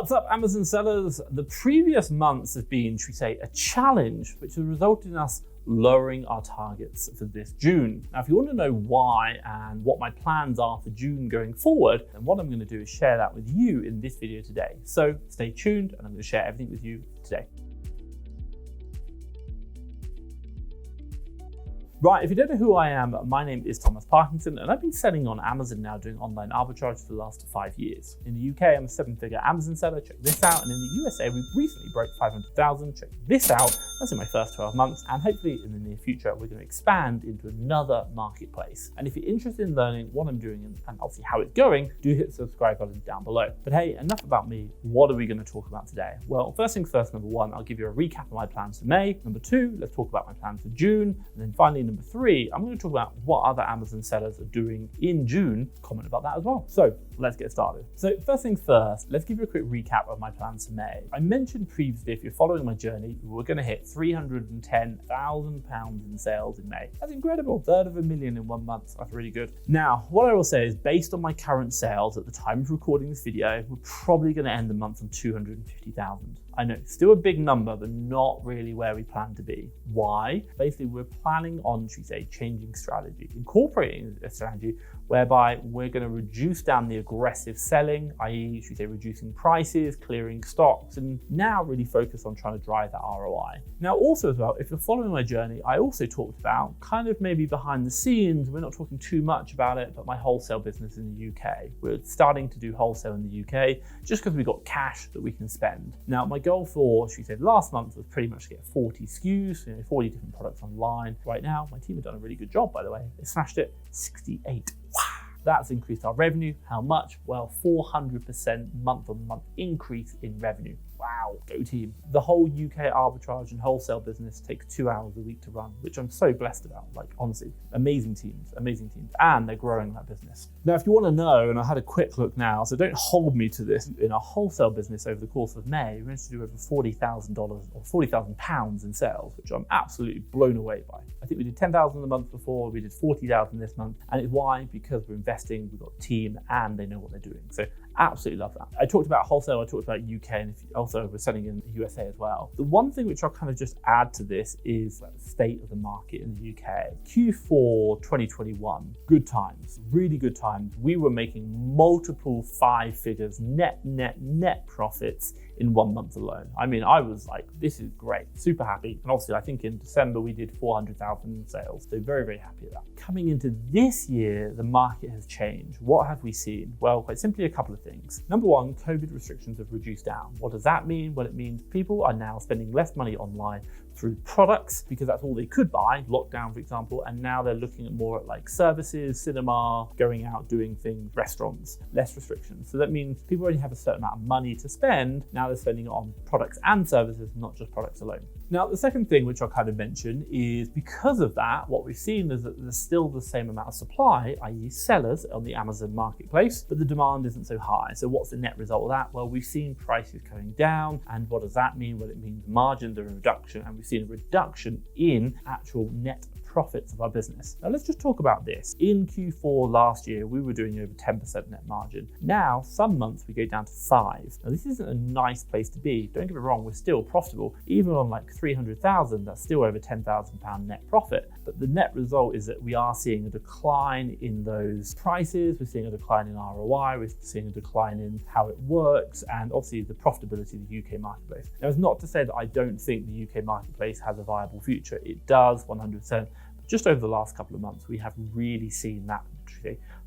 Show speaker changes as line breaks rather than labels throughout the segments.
What's up, Amazon sellers? The previous months have been, should we say, a challenge, which has resulted in us lowering our targets for this June. Now, if you want to know why and what my plans are for June going forward, then what I'm going to do is share that with you in this video today. So stay tuned and I'm going to share everything with you today. Right, if you don't know who I am, my name is Thomas Parkinson and I've been selling on Amazon now, doing online arbitrage for the last 5 years. In the UK, I'm a 7-figure Amazon seller, check this out. And in the USA, we recently broke 500,000, check this out. That's in my first 12 months. And hopefully in the near future, we're gonna expand into another marketplace. And if you're interested in learning what I'm doing and obviously how it's going, do hit the subscribe button down below. But hey, enough about me. What are we gonna talk about today? Well, first things first, number one, I'll give you a recap of my plans for May. Number two, let's talk about my plans for June. And then finally, number three, I'm going to talk about what other Amazon sellers are doing in June, comment about that as well. So let's get started. So first things first, let's give you a quick recap of my plans for May. I mentioned previously, if you're following my journey, we're going to hit £310,000 in sales in May. That's incredible. $350,000 in 1 month. That's really good. Now, what I will say is based on my current sales at the time of recording this video, we're probably going to end the month on 250,000. I know, still a big number, but not really where we plan to be. Why? Basically, we're planning on, should we say, changing strategy, incorporating a strategy whereby we're going to reduce down the aggressive selling, i.e., should we say, reducing prices, clearing stocks, and now really focus on trying to drive that ROI. Now, also as well, if you're following my journey, I also talked about kind of maybe behind the scenes, we're not talking too much about it, but my wholesale business in the UK. We're starting to do wholesale in the UK just because we've got cash that we can spend. Now, my goal for, should we say, last month was pretty much to get 40 SKUs, 40 different products online. Right now, my team have done a really good job, by the way. They smashed it, 68. Wow. That's increased our revenue. How much? Well, 400% month-on-month increase in revenue. Wow, go team. The whole UK arbitrage and wholesale business takes 2 hours a week to run, which I'm so blessed about. Like, honestly, amazing teams, and they're growing that business. Now, if you want to know, and I had a quick look now, so don't hold me to this, in our wholesale business over the course of May, we managed to do over $40,000 or £40,000 in sales, which I'm absolutely blown away by. I think we did 10,000 the month before, we did 40,000 this month, and it's why? Because we're investing, we've got a team, and they know what they're doing. So absolutely love that. I talked about wholesale, I talked about UK, and also we're selling in the USA as well. The one thing which I'll kind of just add to this is the state of the market in the UK. Q4 2021, good times, really good times. We were making multiple 5 figures net profits in 1 month alone. I mean, I was like, this is great, super happy. And obviously, I think in December, we did 400,000 in sales. So very, very happy with that. Coming into this year, the market has changed. What have we seen? Well, quite simply, a couple of things. Number one, COVID restrictions have reduced down. What does that mean? Well, it means people are now spending less money online through products because that's all they could buy, lockdown, for example, and now they're looking at more at like services, cinema, going out, doing things, restaurants, less restrictions. So that means people already have a certain amount of money to spend. Now they're spending it on products and services, not just products alone. Now, the second thing which I'll kind of mention is because of that, what we've seen is that there's still the same amount of supply, i.e. sellers on the Amazon marketplace, but the demand isn't so high. So what's the net result of that? Well, we've seen prices coming down. And what does that mean? Well, it means margins are a reduction, and we've seen a reduction in actual net profits of our business. Now let's just talk about this. In Q4 last year, we were doing over 10% net margin. Now, some months we go down to 5. Now this isn't a nice place to be. Don't get me wrong, we're still profitable. Even on like 300,000, that's still over £10,000 net profit. But the net result is that we are seeing a decline in those prices. We're seeing a decline in ROI. We're seeing a decline in how it works, and obviously the profitability of the UK marketplace. Now, it's not to say that I don't think the UK marketplace has a viable future. It does, 100%. Just over the last couple of months, we have really seen that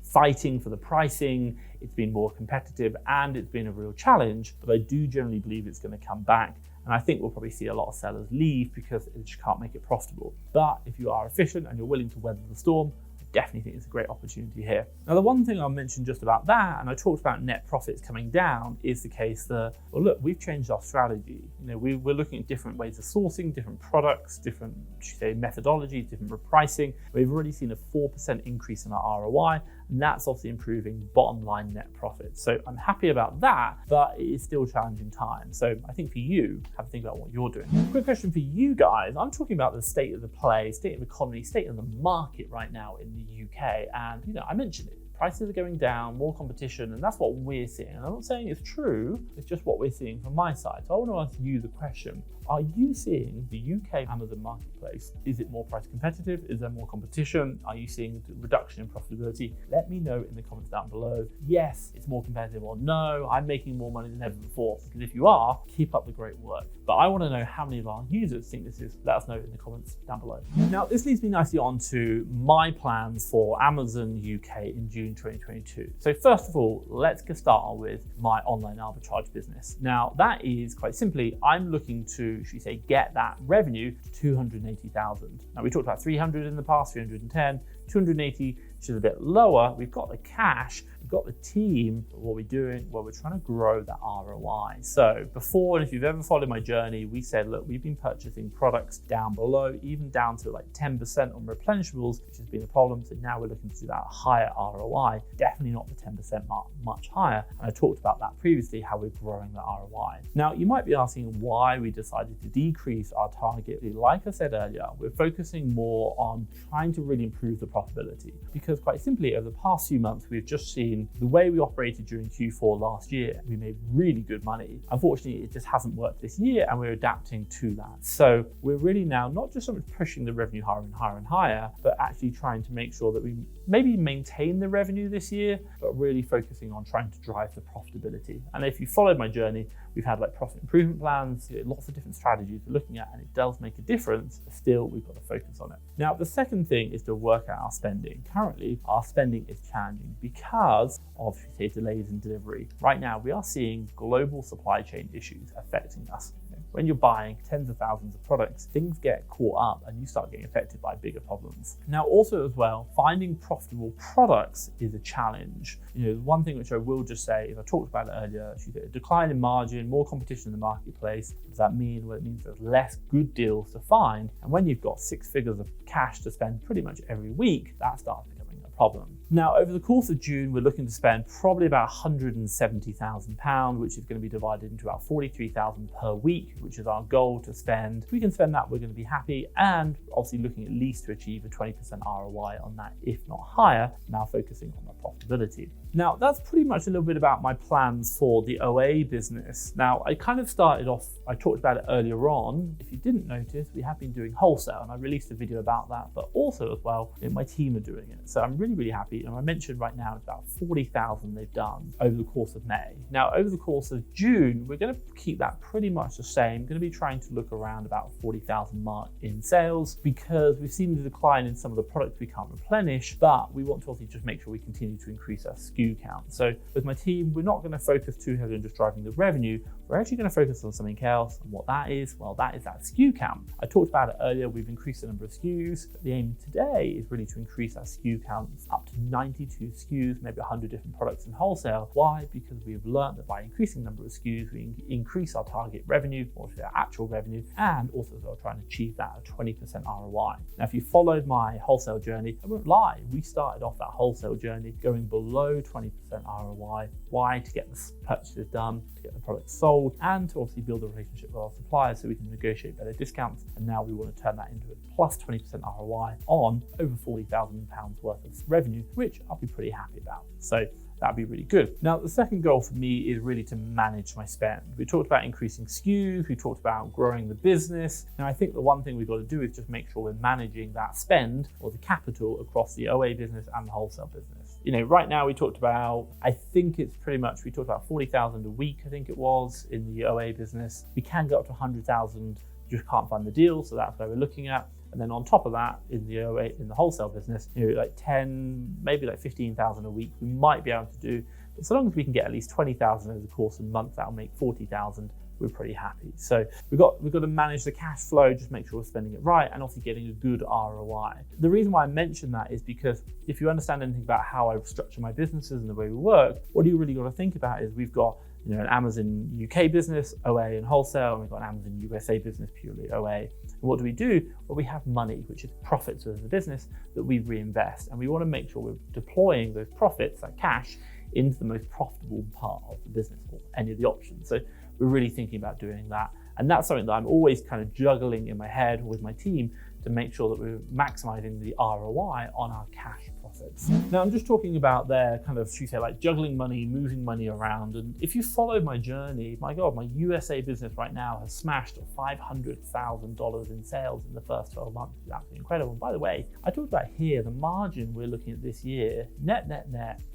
fighting for the pricing. It's been more competitive and it's been a real challenge, but I do generally believe it's going to come back. And I think we'll probably see a lot of sellers leave because they just can't make it profitable. But if you are efficient and you're willing to weather the storm, definitely think it's a great opportunity here. Now, the one thing I'll mention just about that, and I talked about net profits coming down, is the case that, well, look, we've changed our strategy. We're looking at different ways of sourcing, different products, different methodologies, different repricing. We've already seen a 4% increase in our ROI, and that's obviously improving bottom line net profits. So I'm happy about that, but it is still challenging times. So I think for you, have to think about what you're doing. Quick question for you guys. I'm talking about the state of the play, state of the economy, state of the market right now in the UK. And I mentioned it. prices are going down, more competition, and that's what we're seeing. And I'm not saying it's true, it's just what we're seeing from my side. So I want to ask you the question, are you seeing the UK Amazon marketplace? Is it more price competitive? Is there more competition? Are you seeing a reduction in profitability? Let me know in the comments down below. Yes, it's more competitive, or no, I'm making more money than ever before. Because if you are, keep up the great work. But I want to know how many of our users think this is. Let us know in the comments down below. Now, this leads me nicely on to my plans for Amazon UK in June 2022. So first of all, let's get started with my online arbitrage business. Now, that is quite simply, I'm looking to, should we say, get that revenue to 280,000. Now, we talked about 300 in the past, 310, 280, which is a bit lower. We've got the cash, we've got the team, but what we're doing, well, we're trying to grow that ROI. So before, and if you've ever followed my journey, we said, look, we've been purchasing products down below, even down to like 10% on replenishables, which has been a problem. So now we're looking to do that higher ROI, definitely not the 10% mark, much higher. And I talked about that previously, how we're growing the ROI. Now, you might be asking why we decided to decrease our target. Like I said earlier, we're focusing more on trying to really improve the profitability, because quite simply, over the past few months, we've just seen the way we operated during Q4 last year. We made really good money. Unfortunately, it just hasn't worked this year, and we're adapting to that. So we're really now not just so much pushing the revenue higher and higher and higher, but actually trying to make sure that we maybe maintain the revenue this year, but really focusing on trying to drive the profitability. And if you followed my journey, we've had like profit improvement plans, lots of different strategies we're looking at, and it does make a difference, but still we've got to focus on it. Now, the second thing is to work out our spending. Currently, our spending is challenging because of, say, delays in delivery. Right now, we are seeing global supply chain issues affecting us. When you're buying tens of thousands of products, things get caught up and you start getting affected by bigger problems. Now, also as well, finding profitable products is a challenge. One thing which I will just say is, I talked about it earlier, a decline in margin, more competition in the marketplace. What does that mean? Well, it means there's less good deals to find. And when you've got 6 figures of cash to spend pretty much every week, that starts becoming a problem. Now, over the course of June, we're looking to spend probably about £170,000, which is going to be divided into about 43,000 per week, which is our goal to spend. If we can spend that, we're going to be happy, and obviously looking at least to achieve a 20% ROI on that, if not higher, now focusing on the profitability. Now, that's pretty much a little bit about my plans for the OA business. Now, I kind of started off, I talked about it earlier on. If you didn't notice, we have been doing wholesale, and I released a video about that, but also as well, my team are doing it. So I'm really, really happy. And I mentioned right now it's about 40,000 they've done over the course of May. Now, over the course of June, we're going to keep that pretty much the same. Going to be trying to look around about 40,000 mark in sales, because we've seen the decline in some of the products we can't replenish, but we want to obviously just make sure we continue to increase our SKU count. So with my team, we're not going to focus too heavily on just driving the revenue. We're actually going to focus on something else, and what that is, well, that is that SKU count. I talked about it earlier, we've increased the number of SKUs, but the aim today is really to increase our SKU count up to 92 SKUs, maybe 100 different products in wholesale. Why? Because we've learned that by increasing the number of SKUs, we increase our target revenue, or our actual revenue, and also we're trying to achieve that at 20% ROI. Now, if you followed my wholesale journey, I won't lie, we started off that wholesale journey going below 20% ROI. Why? To get the purchases done, to get the products sold, and to obviously build a relationship with our suppliers so we can negotiate better discounts. And now we want to turn that into a plus 20% ROI on over £40,000 worth of revenue, which I'll be pretty happy about. So that'd be really good. Now, the second goal for me is really to manage my spend. We talked about increasing SKUs, we talked about growing the business. Now, I think the one thing we've got to do is just make sure we're managing that spend, or the capital, across the OA business and the wholesale business. Right now we talked about, I think it's pretty much, we talked about 40,000 a week, I think it was, in the OA business. We can go up to 100,000, just can't find the deal, so that's where we're looking at. And then on top of that, in the wholesale business, like 10, maybe like 15,000 a week, we might be able to do. But so long as we can get at least 20,000 over the course of a month, that'll make 40,000. We're pretty happy. So we've got to manage the cash flow, just make sure we're spending it right, and also getting a good ROI. The reason why I mention that is because if you understand anything about how I structure my businesses and the way we work, what you really got to think about is we've got an Amazon UK business, OA and wholesale, and we've got an Amazon USA business, purely OA. And what do? Well, we have money, which is profits as a business, that we reinvest. And we want to make sure we're deploying those profits, that cash, into the most profitable part of the business, or any of the options. So we're really thinking about doing that. And that's something that I'm always kind of juggling in my head with my team to make sure that we're maximizing the ROI on our cash profit. profits. Now, I'm just talking about their kind of, should we say, like juggling money, moving money around. And if you follow my journey, my God, my USA business right now has smashed $500,000 in sales in the first 12 months. It's absolutely incredible. And by the way, I talked about here, the margin we're looking at this year, net,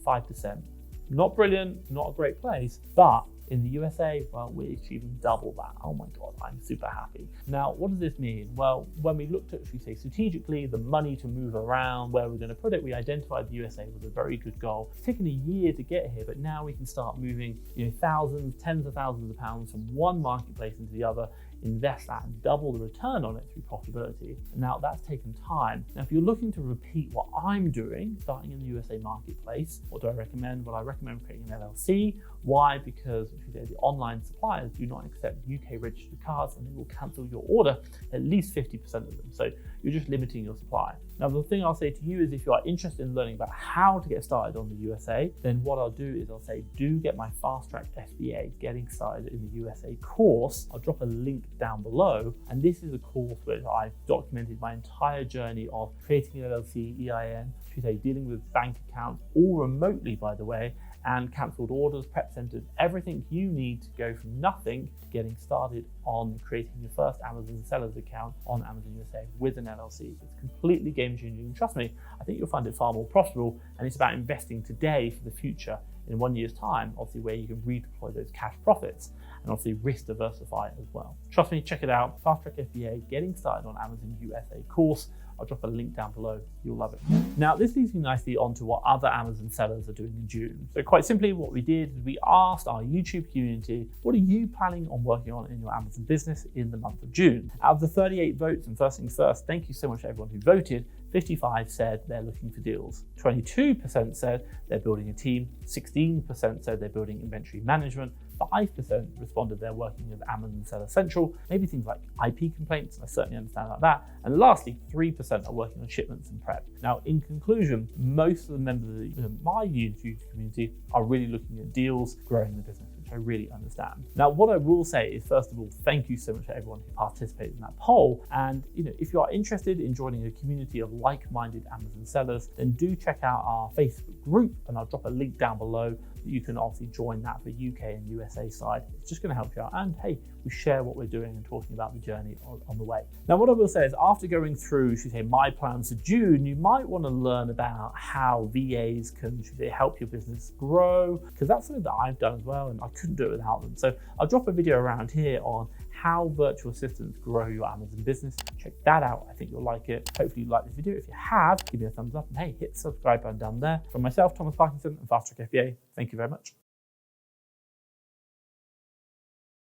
5%. Not brilliant, not a great place, but in the USA, well, we're achieving double that. Oh my God, I'm super happy. Now, what does this mean? Well, when we looked at, should we say, strategically, the money to move around, where we're going to put it, we identified the USA was a very good goal. It's taken a year to get here, but now we can start moving, thousands, tens of thousands of pounds from one marketplace into the other, invest that and double the return on it through profitability. Now that's taken time. Now, if you're looking to repeat what I'm doing, starting in the USA marketplace, what do I recommend? Well, I recommend creating an LLC. Why? Because the online suppliers do not accept UK registered cards and they will cancel your order, at least 50% of them. So you're just limiting your supply. Now, the thing I'll say to you is if you are interested in learning about how to get started on the USA, then what I'll do is I'll say, do get my FastTrackFBA Getting Started in the USA course. I'll drop a link down below. And this is a course where I've documented my entire journey of creating an LLC, EIN, dealing with bank accounts, all remotely, by the way, and cancelled orders, prep centers, everything you need to go from nothing to getting started on creating your first Amazon sellers account on Amazon USA with an LLC. It's completely game changing. And trust me, I think you'll find it far more profitable, and it's about investing today for the future in 1 year's time, obviously, where you can redeploy those cash profits and obviously risk diversify as well. Trust me, check it out. FastTrackFBA Getting Started on Amazon USA course. I'll drop a link down below. You'll love it. Now, this leads me nicely onto what other Amazon sellers are doing in June. So quite simply, what we did is we asked our YouTube community, what are you planning on working on in your Amazon business in the month of June? Out of the 38 votes, and first things first, thank you so much to everyone who voted. 55 said they're looking for deals. 22% said they're building a team. 16% said they're building inventory management. 5% responded they're working with Amazon Seller Central, maybe things like IP complaints, I certainly understand about that. And lastly, 3% are working on shipments and prep. Now, in conclusion, most of the members of my YouTube community are really looking at deals, growing the business, which I really understand. Now, what I will say is, first of all, thank you so much to everyone who participated in that poll. And if you are interested in joining a community of like-minded Amazon sellers, then do check out our Facebook group, and I'll drop a link down below. You can obviously join that for UK and USA side. It's just going to help you out. And hey, we share what we're doing and talking about the journey on the way. Now, what I will say is after going through, should we say, my plans for June, you might want to learn about how VAs can, should we say, help your business grow, because that's something that I've done as well, and I couldn't do it without them. So I'll drop a video around here on how virtual assistants grow your Amazon business. Check that out. I think you'll like it. Hopefully you like this video. If you have, give me a thumbs up, and hey, hit the subscribe button down there. From myself, Thomas Parkinson, and FastTrackFBA, thank you very much.